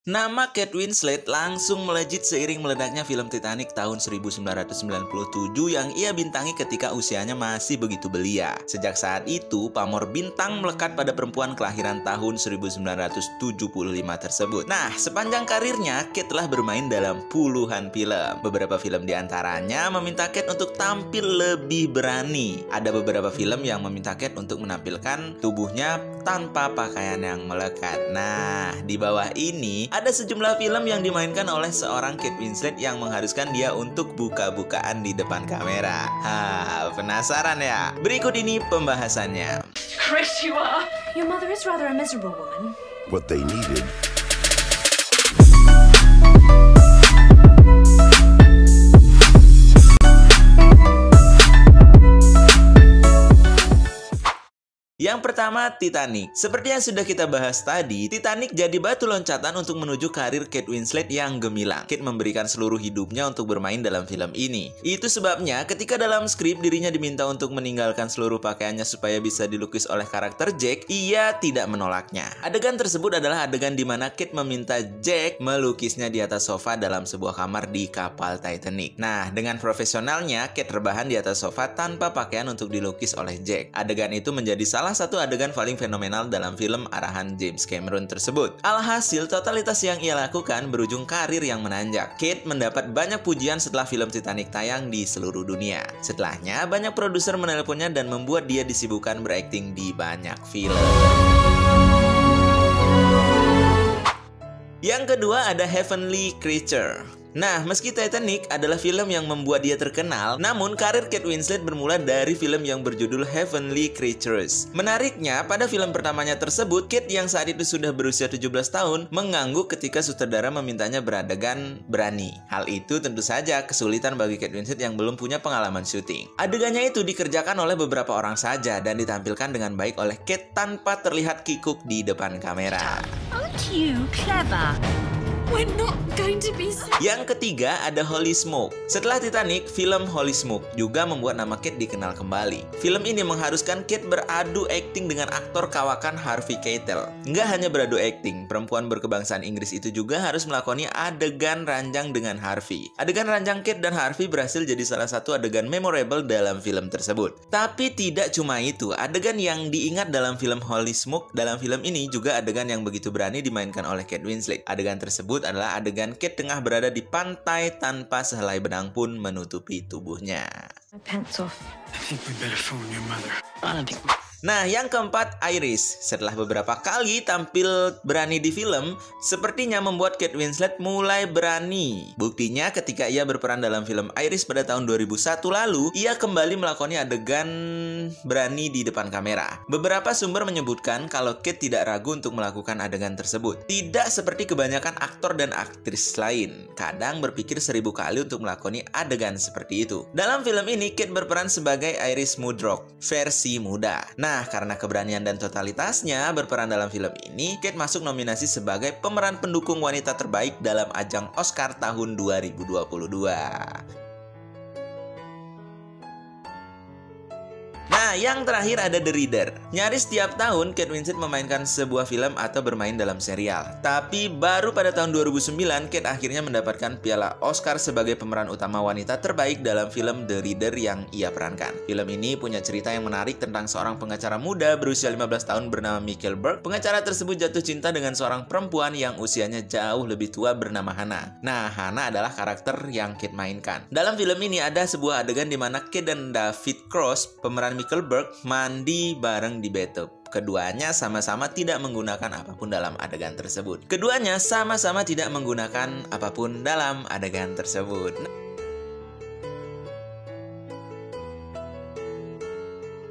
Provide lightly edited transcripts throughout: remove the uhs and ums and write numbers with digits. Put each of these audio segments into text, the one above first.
Nama Kate Winslet langsung melejit seiring meledaknya film Titanic tahun 1997 yang ia bintangi ketika usianya masih begitu belia. Sejak saat itu, pamor bintang melekat pada perempuan kelahiran tahun 1975 tersebut. Nah, sepanjang karirnya, Kate telah bermain dalam puluhan film. Beberapa film diantaranya meminta Kate untuk tampil lebih berani. Ada beberapa film yang meminta Kate untuk menampilkan tubuhnya tanpa pakaian yang melekat. Nah, di bawah ini ada sejumlah film yang dimainkan oleh seorang Kate Winslet yang mengharuskan dia untuk buka-bukaan di depan kamera. Penasaran ya? Berikut ini pembahasannya. Chris, you are. Your mother is rather a miserable woman. What they needed. Yang pertama, Titanic. Seperti yang sudah kita bahas tadi, Titanic jadi batu loncatan untuk menuju karir Kate Winslet yang gemilang. Kate memberikan seluruh hidupnya untuk bermain dalam film ini. Itu sebabnya ketika dalam skrip dirinya diminta untuk meninggalkan seluruh pakaiannya supaya bisa dilukis oleh karakter Jack, ia tidak menolaknya. Adegan tersebut adalah adegan di mana Kate meminta Jack melukisnya di atas sofa dalam sebuah kamar di kapal Titanic. Nah, dengan profesionalnya, Kate rebahan di atas sofa tanpa pakaian untuk dilukis oleh Jack. Adegan itu menjadi salah satu adegan paling fenomenal dalam film arahan James Cameron tersebut. Alhasil, totalitas yang ia lakukan berujung karir yang menanjak. Kate mendapat banyak pujian setelah film Titanic tayang di seluruh dunia. Setelahnya, banyak produser menelponnya dan membuat dia disibukkan berakting di banyak film. Yang kedua ada Heavenly Creature. Nah, meski Titanic adalah film yang membuat dia terkenal, namun karir Kate Winslet bermula dari film yang berjudul Heavenly Creatures. Menariknya, pada film pertamanya tersebut, Kate yang saat itu sudah berusia 17 tahun mengangguk ketika sutradara memintanya beradegan berani. Hal itu tentu saja kesulitan bagi Kate Winslet yang belum punya pengalaman syuting. Adegannya itu dikerjakan oleh beberapa orang saja dan ditampilkan dengan baik oleh Kate tanpa terlihat kikuk di depan kamera. Aren't you clever? We're not going to be so. Yang ketiga ada Holy Smoke. Setelah Titanic, film Holy Smoke juga membuat nama Kate dikenal kembali. Film ini mengharuskan Kate beradu akting dengan aktor kawakan Harvey Keitel. Nggak hanya beradu akting, perempuan berkebangsaan Inggris itu juga harus melakoni adegan ranjang dengan Harvey. Adegan ranjang Kate dan Harvey berhasil jadi salah satu adegan memorable dalam film tersebut. Tapi tidak cuma itu, adegan yang diingat dalam film Holy Smoke dalam film ini juga adegan yang begitu berani dimainkan oleh Kate Winslet. Adegan tersebut adalah adegan Kate tengah berada di pantai tanpa sehelai benang pun menutupi tubuhnya. My pants off. I think we better phone your mother. Nah, yang keempat, Iris. Setelah beberapa kali tampil berani di film, sepertinya membuat Kate Winslet mulai berani. Buktinya ketika ia berperan dalam film Iris pada tahun 2001 lalu, ia kembali melakoni adegan berani di depan kamera. Beberapa sumber menyebutkan kalau Kate tidak ragu untuk melakukan adegan tersebut. Tidak seperti kebanyakan aktor dan aktris lain. Kadang berpikir 1000 kali untuk melakoni adegan seperti itu. Dalam film ini, Kate berperan sebagai Iris Mudrock, versi muda. Nah, karena keberanian dan totalitasnya berperan dalam film ini, Kate masuk nominasi sebagai pemeran pendukung wanita terbaik dalam ajang Oscar tahun 2022. Nah, yang terakhir ada The Reader. Nyaris setiap tahun Kate Winslet memainkan sebuah film atau bermain dalam serial. Tapi baru pada tahun 2009 Kate akhirnya mendapatkan piala Oscar sebagai pemeran utama wanita terbaik dalam film The Reader yang ia perankan. Film ini punya cerita yang menarik tentang seorang pengacara muda berusia 15 tahun bernama Michael Burke. Pengacara tersebut jatuh cinta dengan seorang perempuan yang usianya jauh lebih tua bernama Hannah. Nah, Hannah adalah karakter yang Kate mainkan. Dalam film ini ada sebuah adegan di mana Kate dan David Cross, pemeran Michael Burke, mandi bareng di bathtub. Keduanya sama-sama tidak menggunakan apapun dalam adegan tersebut.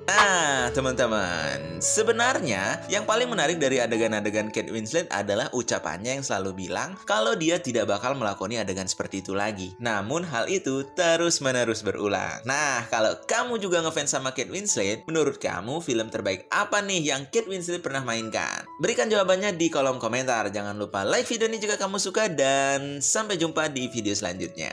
Nah, teman-teman, sebenarnya yang paling menarik dari adegan-adegan Kate Winslet adalah ucapannya yang selalu bilang kalau dia tidak bakal melakoni adegan seperti itu lagi. Namun hal itu terus-menerus berulang. Nah, kalau kamu juga ngefans sama Kate Winslet, menurut kamu film terbaik apa nih yang Kate Winslet pernah mainkan? Berikan jawabannya di kolom komentar. Jangan lupa like video ini jika kamu suka dan sampai jumpa di video selanjutnya.